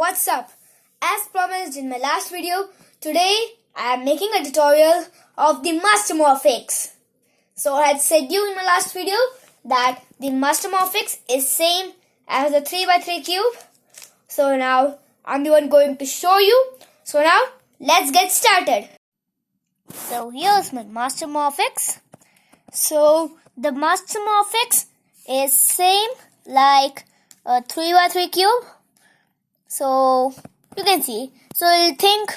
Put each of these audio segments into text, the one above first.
What's up? As promised in my last video, today I am making a tutorial of the Mastermorphix. So I had said you in my last video that the Mastermorphix is same as the 3x3 cube. So now I'm the one going to show you. So now let's get started. So here's my Mastermorphix. So the Mastermorphix is same like a 3x3 cube. So you can see. So you'll think,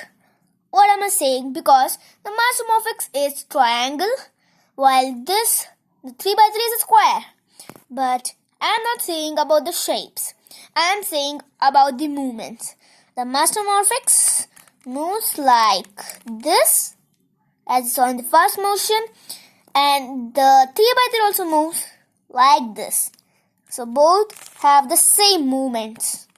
what am I saying? Because the Mastermorphix is triangle, while this, the 3x3 is a square. But I'm not saying about the shapes. I'm saying about the movements. The Mastermorphix moves like this, as you saw in the first motion. And the 3x3 also moves like this. So both have the same movements.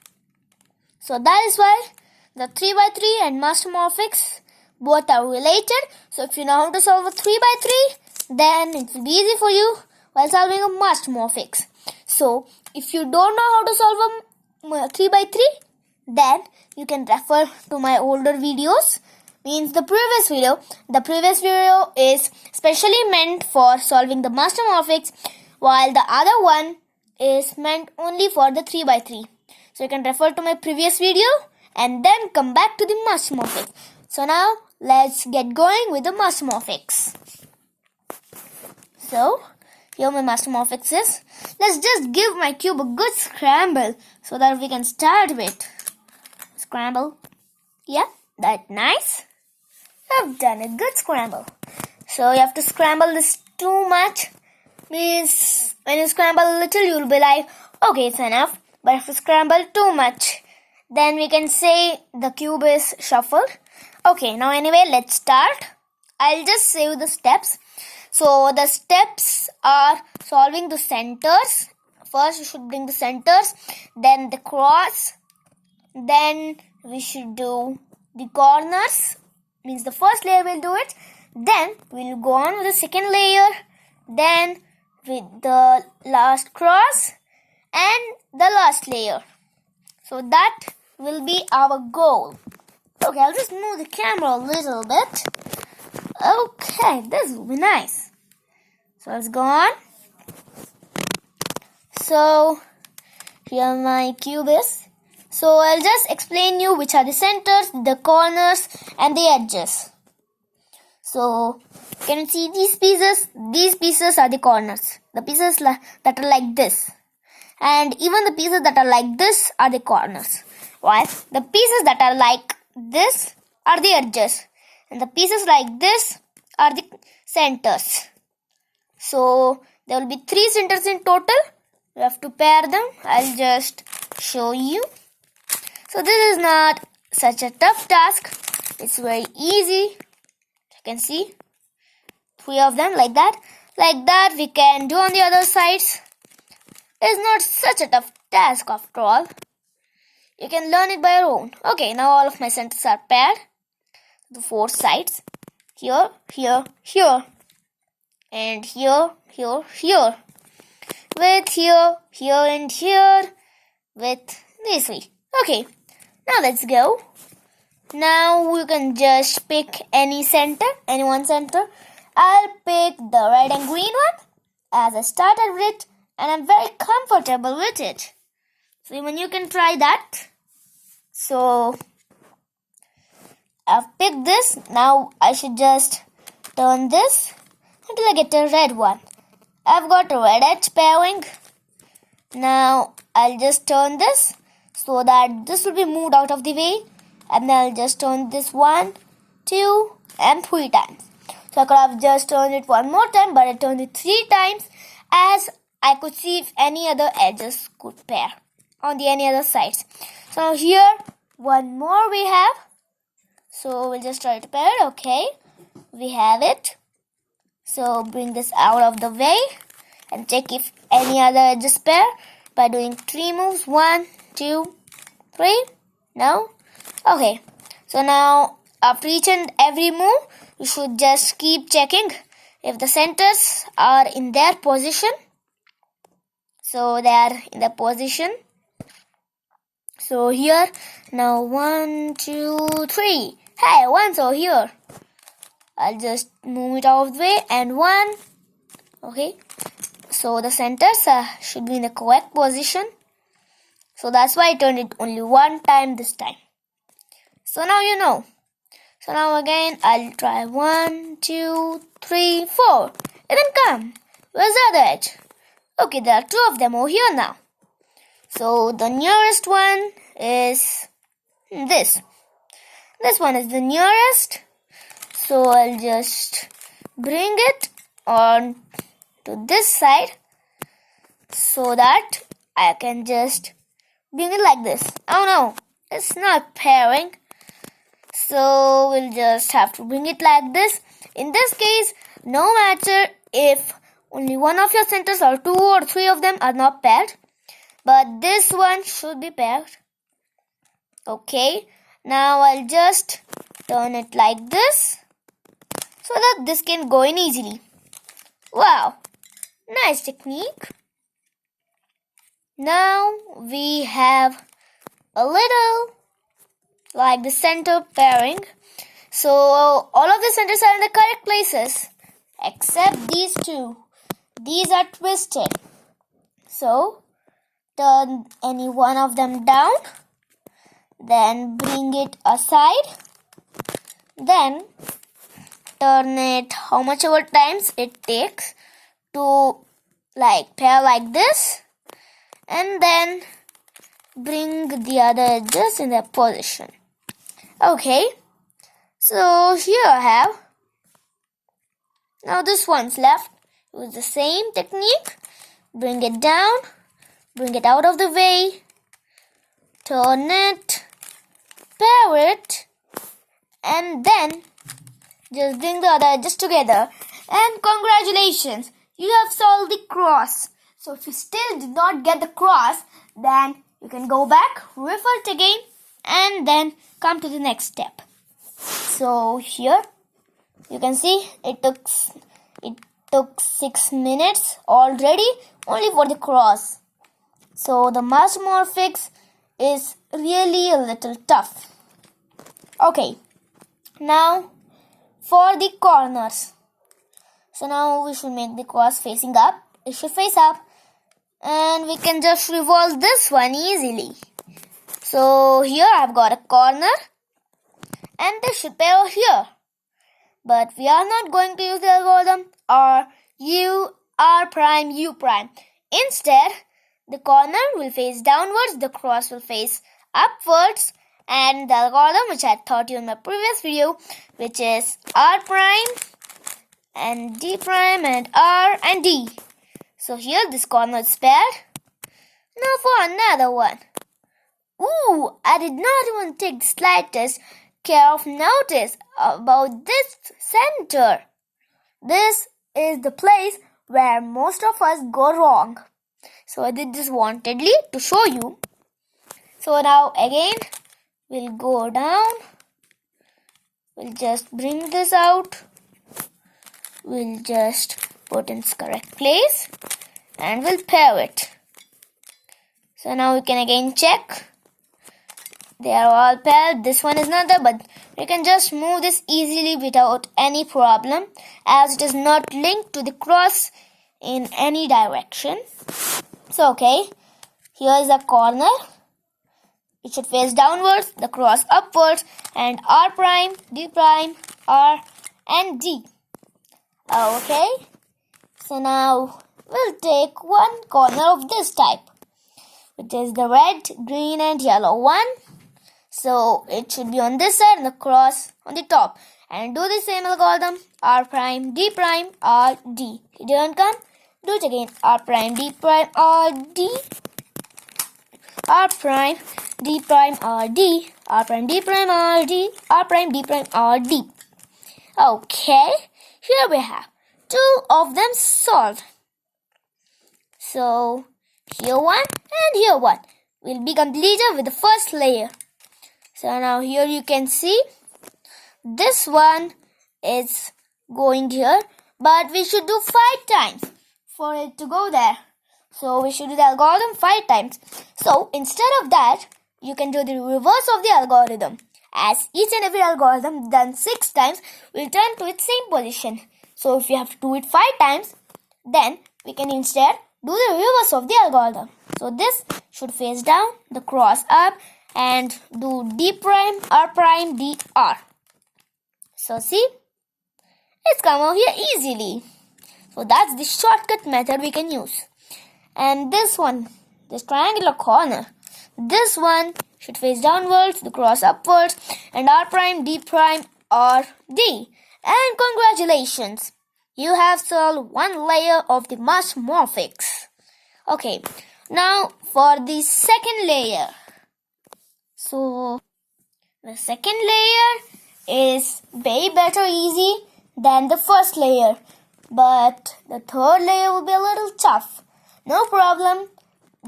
So that is why the 3x3 and Mastermorphix both are related. So if you know how to solve a 3x3, then it will be easy for you while solving a Mastermorphix. So if you don't know how to solve a 3x3, then you can refer to my older videos. Means the previous video. The previous video is specially meant for solving the Mastermorphix, while the other one is meant only for the 3x3. So you can refer to my previous video and then come back to the Mastermorphix. So now let's get going with the Mastermorphix. So here my Mastermorphix is. Let's just give my cube a good scramble so that we can start with. Scramble. Yeah, that's nice. I've done a good scramble. So you have to scramble this too much. Means when you scramble a little, you'll be like, okay, it's enough. But if you scramble too much, then we can say the cube is shuffled. Okay, now anyway, let's start. I'll just say you the steps. So the steps are solving the centers. First, we should bring the centers. Then the cross. Then we should do the corners. Means the first layer we'll do it. Then we'll go on with the second layer. Then with the last cross. And the last layer. So that will be our goal. Okay, I'll just move the camera a little bit. Okay, this will be nice. So let's go on. So here my cube is. So I'll just explain you which are the centers, the corners and the edges. So can you see these pieces? These pieces are the corners. The pieces that are like this. And even the pieces that are like this are the corners. While the pieces that are like this are the edges. And the pieces like this are the centers. So there will be 3 centers in total. You have to pair them. I'll just show you. So this is not such a tough task. It's very easy. You can see 3 of them like that. Like that we can do on the other sides. It's not such a tough task after all. You can learn it by your own. Okay, now all of my centers are paired. The 4 sides. Here, here, here. And here, here, here. With here, here and here. With these 3. Okay, now let's go. Now we can just pick any center, any one center. I'll pick the red and green one as I started with it. And I'm very comfortable with it. So even you can try that. So I've picked this. Now I should just turn this until I get a red one. I've got a red edge pairing. Now I'll just turn this so that this will be moved out of the way. And then I'll just turn this 1, 2 and 3 times. So I could have just turned it 1 more time, but I turned it 3 times as I could see if any other edges could pair on the any other sides. So here, one more we have. So we'll just try to pair it. Okay, we have it. So bring this out of the way and check if any other edges pair by doing 3 moves. 1, 2, 3. No? Okay. So now after each and every move, you should just keep checking if the centers are in their position. So they are in the position. So here, now 1, 2, 3. Hey, 1's over here. I'll just move it out of the way, and 1. Okay. So the centers should be in the correct position. So that's why I turned it only 1 time this time. So now you know. So now again, I'll try 1, 2, 3, 4. It didn't come. Where's the other edge? Okay, there are 2 of them over here now. So the nearest one is this. This one is the nearest. So I'll just bring it on to this side so that I can just bring it like this. Oh no, it's not pairing. So we'll just have to bring it like this. In this case, no matter if only one of your centers or 2 or 3 of them are not paired, but this one should be paired. Okay, now I'll just turn it like this so that this can go in easily. Wow, nice technique. Now we have a little like the center pairing. So all of the centers are in the correct places except these 2. These are twisted. So turn any one of them down, then bring it aside, then turn it how much ever times it takes to like pair like this, and then bring the other edges in their position. Okay, so here I have. Now this one's left. Use the same technique. Bring it down, bring it out of the way, turn it, pair it, and then just bring the other edges together. And congratulations, you have solved the cross. So if you still did not get the cross, then you can go back, refer it again, and then come to the next step. So here you can see it took 6 minutes already only for the cross. So the Mastermorphix is really a little tough. Okay, now for the corners. So now we should make the cross facing up. It should face up, and we can just revolve this one easily. So here I've got a corner, and this should pair over here. But we are not going to use the algorithm or U, R prime, U prime. Instead, the corner will face downwards, the cross will face upwards, and the algorithm which I taught you in my previous video, which is R prime and D prime and R and D. So here this corner is paired. Now for another one. Ooh, I did not even take the slightest care of notice about this center. This is the place where most of us go wrong. So I did this wantedly to show you. So now again, we'll go down. We'll just bring this out. We'll just put in its correct place. And we'll pair it. So now we can again check. They are all paired. This one is not there, but we can just move this easily without any problem, as it is not linked to the cross in any direction. So okay, here is a corner. It should face downwards, the cross upwards, and R prime, D prime, R and D. Okay, so now we'll take one corner of this type, which is the red, green and yellow one. So it should be on this side and the cross on the top. And do the same algorithm, R prime, D prime, R, D. It didn't come? Do it again, R prime, D prime, R, D. R prime, D prime, R, D. R prime, D prime, R, D. R prime, D prime, R, D. Okay, here we have 2 of them solved. So here one and here one will be completed with the first layer. So now here you can see this one is going here, but we should do 5 times for it to go there. So we should do the algorithm 5 times. So instead of that, you can do the reverse of the algorithm, as each and every algorithm done 6 times will return to its same position. So if you have to do it 5 times, then we can instead do the reverse of the algorithm. So this should face down, the cross up, and do D prime, R prime, D, R. So see, it's come out here easily. So that's the shortcut method we can use. And this one, this triangular corner, this one should face downwards, the cross upwards, and R prime, D prime, R, D. And congratulations, you have solved one layer of the Mastermorphix. Okay, now for the second layer. So the second layer is way better easy than the first layer, but the third layer will be a little tough. No problem.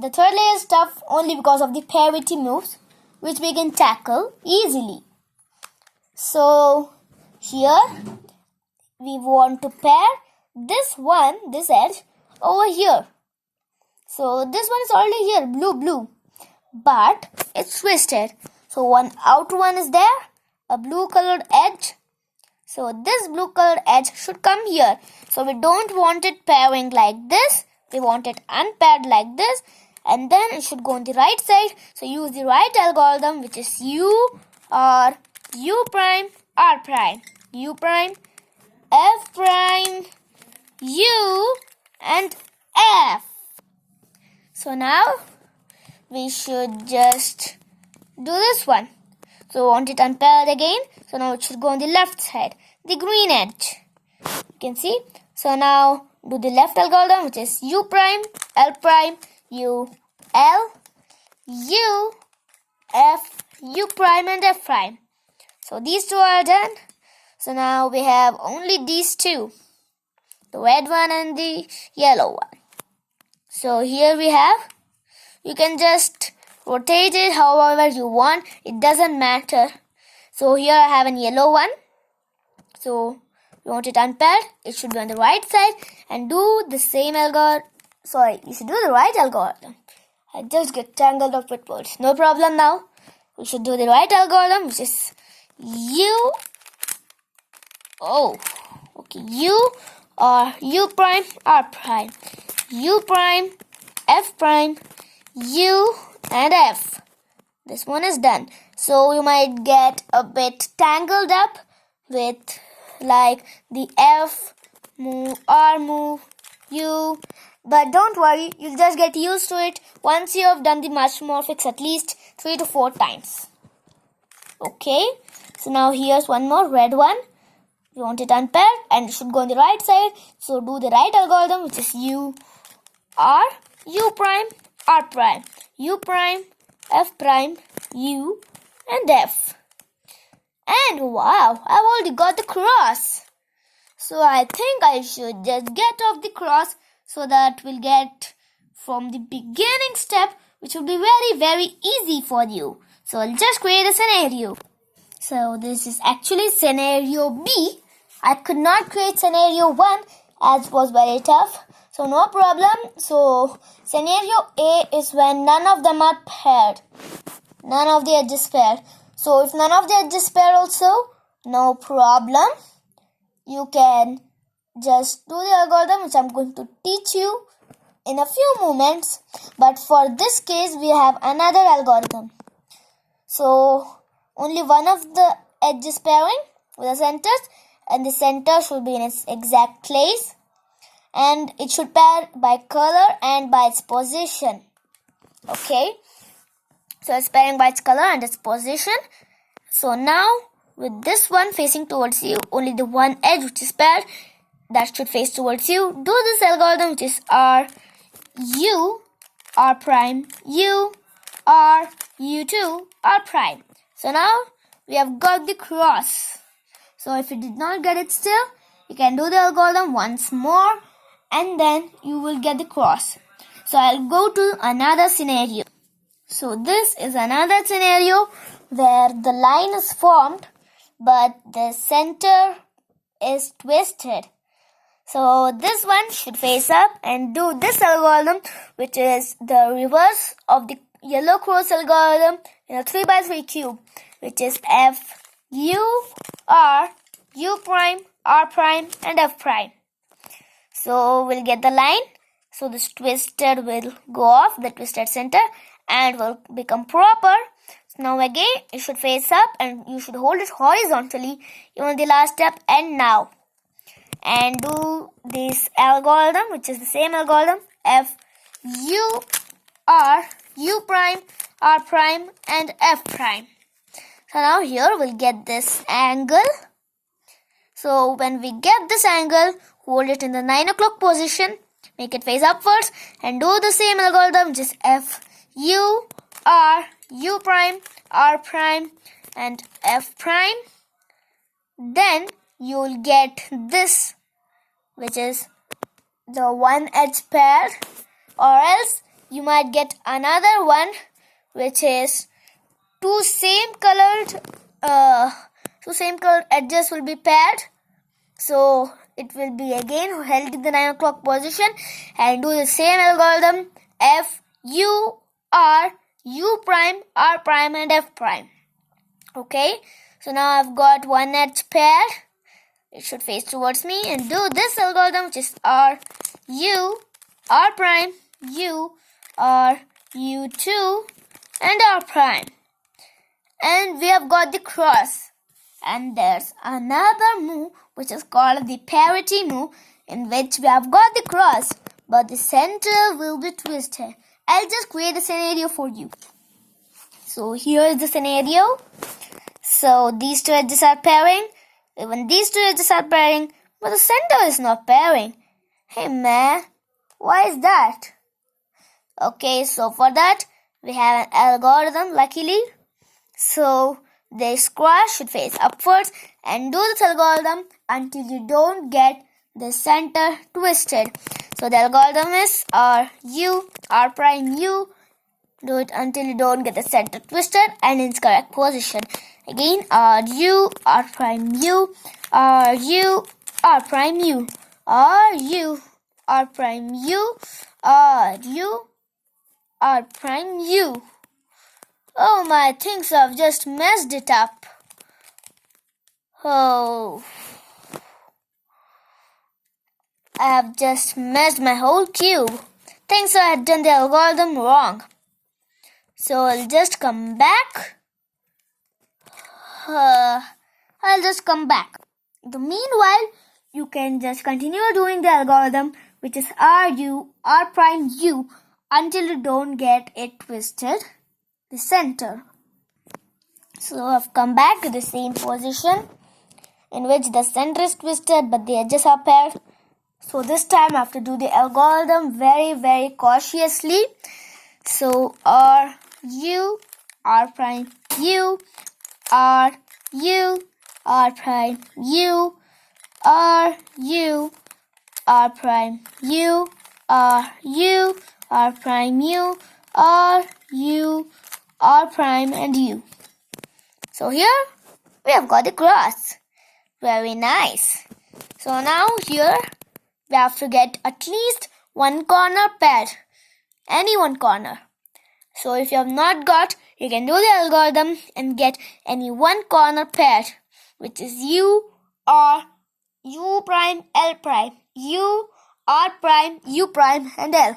The third layer is tough only because of the parity moves, which we can tackle easily. So here we want to pair this edge over here. So this one is already here, blue, but it's twisted. So one outer one is there, a blue colored edge. So this blue colored edge should come here. So we don't want it pairing like this. We want it unpaired like this. And then it should go on the right side. So use the right algorithm, which is U, R, U prime, R prime, U prime, F prime, U, and F. So now we should just do this one. So we want it unpaired again. So now it should go on the left side, the green edge. You can see. So now do the left algorithm, which is U prime, L prime, U, L, U, F, U prime, and F prime. So these two are done. So now we have only these two, the red one and the yellow one. So here we have, you can just rotate it however you want. It doesn't matter. So here I have a yellow one. So you want it unpaired. It should be on the right side and do the same algorithm. Sorry, you should do the right algorithm. I just get tangled up with words. No problem now. We should do the right algorithm, which is U. U or U prime, R prime, U prime, F prime, U, and F. This one is done. So you might get a bit tangled up with like the F move, R move, U. But don't worry, you'll just get used to it once you have done the Mastermorphix at least 3 to 4 times. Okay, so now here's one more red one. You want it unpaired and it should go on the right side. So do the right algorithm, which is U, R, U prime, R prime, U prime, F prime, U, and F. And wow, I've already got the cross. So I think I should just get off the cross so that we'll get from the beginning step, which will be very easy for you. So I'll just create a scenario. So this is actually scenario B. I could not create scenario 1 as it was very tough. So no problem. So scenario A is when none of them are paired. None of the edges paired. So if none of the edges pair also, no problem. You can just do the algorithm, which I'm going to teach you in a few moments. But for this case, we have another algorithm. So only one of the edges pairing with the centers, and the center should be in its exact place. And it should pair by color and by its position. Okay. So it's pairing by its color and its position. So now with this one facing towards you, only the one edge which is paired, that should face towards you. Do this algorithm, which is R, U, R prime, U, R, U2, R prime. So now we have got the cross. So if you did not get it still, you can do the algorithm once more and then you will get the cross. So I'll go to another scenario. So this is another scenario where the line is formed but the center is twisted. So this one should face up and do this algorithm, which is the reverse of the yellow cross algorithm, in a 3 by 3 cube, which is F, U, R, U prime, R prime, and F prime. So we'll get the line. So this twisted will go off, the twisted center, and will become proper. So now again, it should face up and you should hold it horizontally, even the last step and now. And do this algorithm, which is the same algorithm, F, U, R, U prime, R prime, and F prime. So now here we'll get this angle. So when we get this angle, hold it in the 9 o'clock position, make it face upwards, and do the same algorithm, just F, U, R, U prime, R prime, and F prime. Then you'll get this, which is the one edge pair, or else you might get another one, which is two same colored edges will be paired. So it will be again held in the 9 o'clock position and do the same algorithm, F, U, R, U prime, R prime, and F prime. Okay, so now I've got one edge pair. It should face towards me, and do this algorithm, which is R, U, R prime, U, R, U2, and R prime. And we have got the cross. And there's another move which is called the parity move, in which we have got the cross, but the center will be twisted. I'll just create a scenario for you. So here is the scenario. So these two edges are pairing. Even these two edges are pairing, but the center is not pairing. Hey man, why is that? Okay, so for that, we have an algorithm, luckily. So this cross should face upwards, and do this algorithm until you don't get the center twisted. So the algorithm is R, U, R prime, U. Do it until you don't get the center twisted and in its correct position. Again, R, U, R prime, U, R, U, R prime, U, R, U, R prime, U, R, U, R prime, U. Oh my, things have just messed it up. Oh, I have just messed my whole cube. Thinks I had done the algorithm wrong. So I'll just come back. I'll just come back. Meanwhile, you can just continue doing the algorithm, which is R, U, R prime, U, until you don't get it twisted, the center. So I've come back to the same position in which the center is twisted but the edges are paired. So this time I have to do the algorithm very, very cautiously. So R, U, R prime, U, R, U, R prime, U, R, U, R prime, U, R, U, R prime, U, R, U, R prime, and U. So here we have got the cross. Very nice. So now here we have to get at least one corner paired. Any one corner. So if you have not got, you can do the algorithm and get any one corner paired, which is U, R, U prime, L prime, U, R prime, U prime, and L.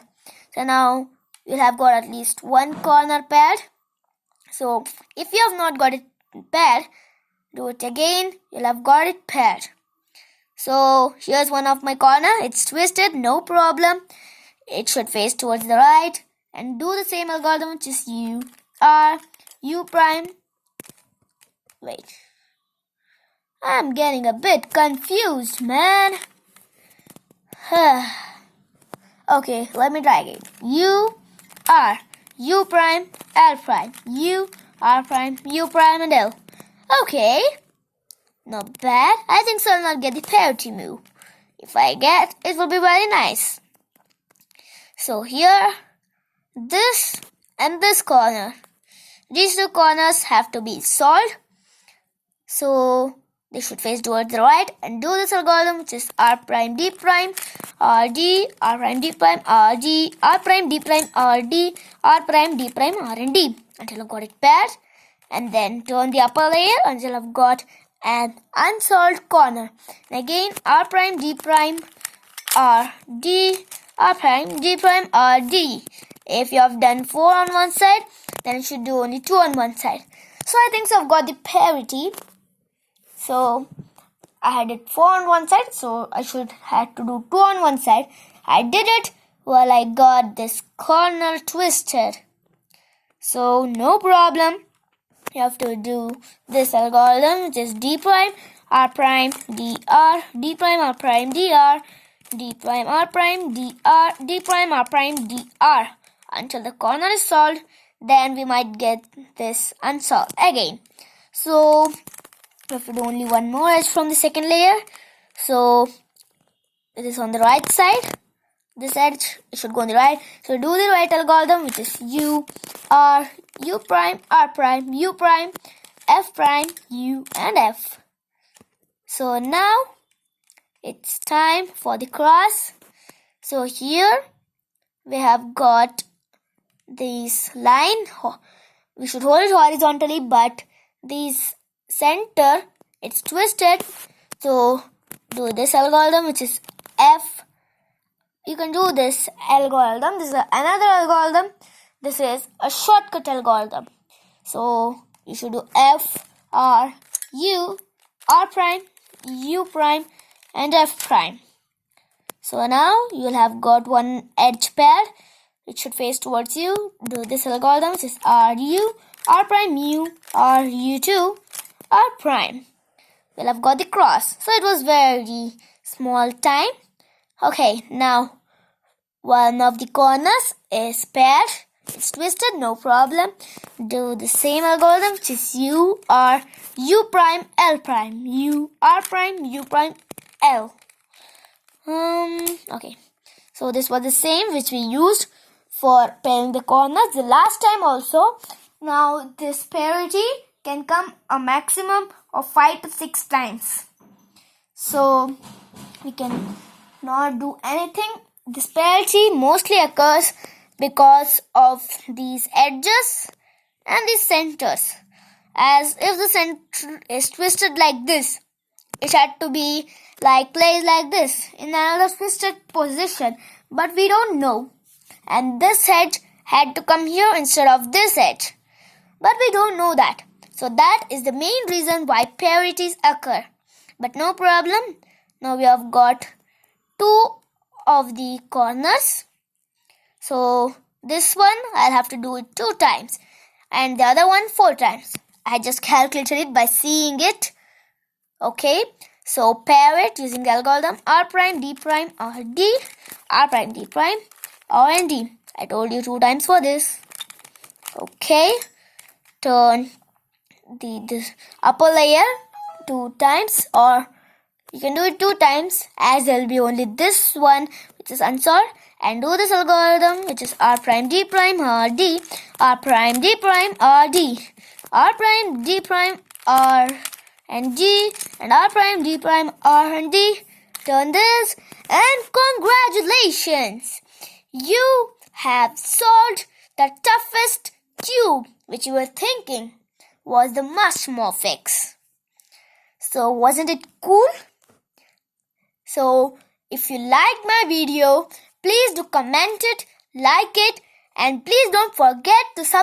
So now you have got at least one corner paired. So if you have not got it paired, do it again, you'll have got it paired. So here's one of my corner. It's twisted, no problem. It should face towards the right. And do the same algorithm, which is U, R, U prime. Wait. I'm getting a bit confused, man. Okay, let me try again. U, R, U prime, L prime, U, R prime, U prime, and L. Okay. Not bad. I think so I'll not get the parity move. If I get, it will be very nice. So here, this and this corner. These two corners have to be solved. So they should face towards the right and do this algorithm, which is R prime D prime, R D, R prime D prime, R D, R prime D prime, R D, R prime D prime, R and D. until I've got it paired, and then turn the upper layer until I've got an unsolved corner. And again, R prime, D prime, R, D, R prime, D prime, R, D. If you have done 4 on one side, then you should do only 2 on one side. So I think so I've got the parity. So I had it 4 on one side, so I should have to do 2 on one side. I did it while I got this corner twisted. So no problem. You have to do this algorithm, which is D prime, R prime, D, R, D prime, R prime, D, R, D prime, R prime, D, R, D prime, R prime, D, R. Until the corner is solved, then we might get this unsolved again. So we have to do only one more edge from the second layer. So it is on the right side. This edge, it should go on the right. So do the right algorithm, which is U, R, U prime, R prime, U prime, F prime, U and F. So now it's time for the cross. So here we have got this line. We should hold it horizontally, but this center, it's twisted. So do this algorithm, which is F. You can do this algorithm. This is another algorithm. This is a shortcut algorithm. So you should do F, R, U, R prime, U prime and F prime. So now you will have got one edge paired. It should face towards you. Do this algorithm, which is R, U, R prime, U, R, U2, R prime. We'll have got the cross. So it was very small time. Okay, now one of the corners is paired. It's twisted, no problem. Do the same algorithm, which is U, R, U prime, L prime, U, R prime, U prime, L. Okay. So this was the same which we used for pairing the corners the last time also. Now this parity can come a maximum of 5 to 6 times. So we can not do anything. This parity mostly occurs because of these edges and these centers. As if the center is twisted like this, it had to be placed like this in another twisted position, but we don't know. And this edge had to come here instead of this edge, but we don't know that. So that is the main reason why parities occur. But no problem. Now we have got 2 of the corners. So this one I'll have to do it 2 times and the other one 4 times. I just calculated it by seeing it. Okay, so pair it using the algorithm R prime, D prime, R, D, R prime, D prime, R and D. I told you 2 times for this. Okay, turn this upper layer 2 times, or you can do it 2 times as there will be only this one which is unsolved, and do this algorithm, which is R prime, D prime, R, D, R prime, D prime, R, D, R prime, D prime, R and D, and R prime, D prime, R and D. Turn this, and congratulations! You have solved the toughest cube which you were thinking was the Mastermorphix. So wasn't it cool? So if you liked my video, please do comment it, like it, and please don't forget to subscribe.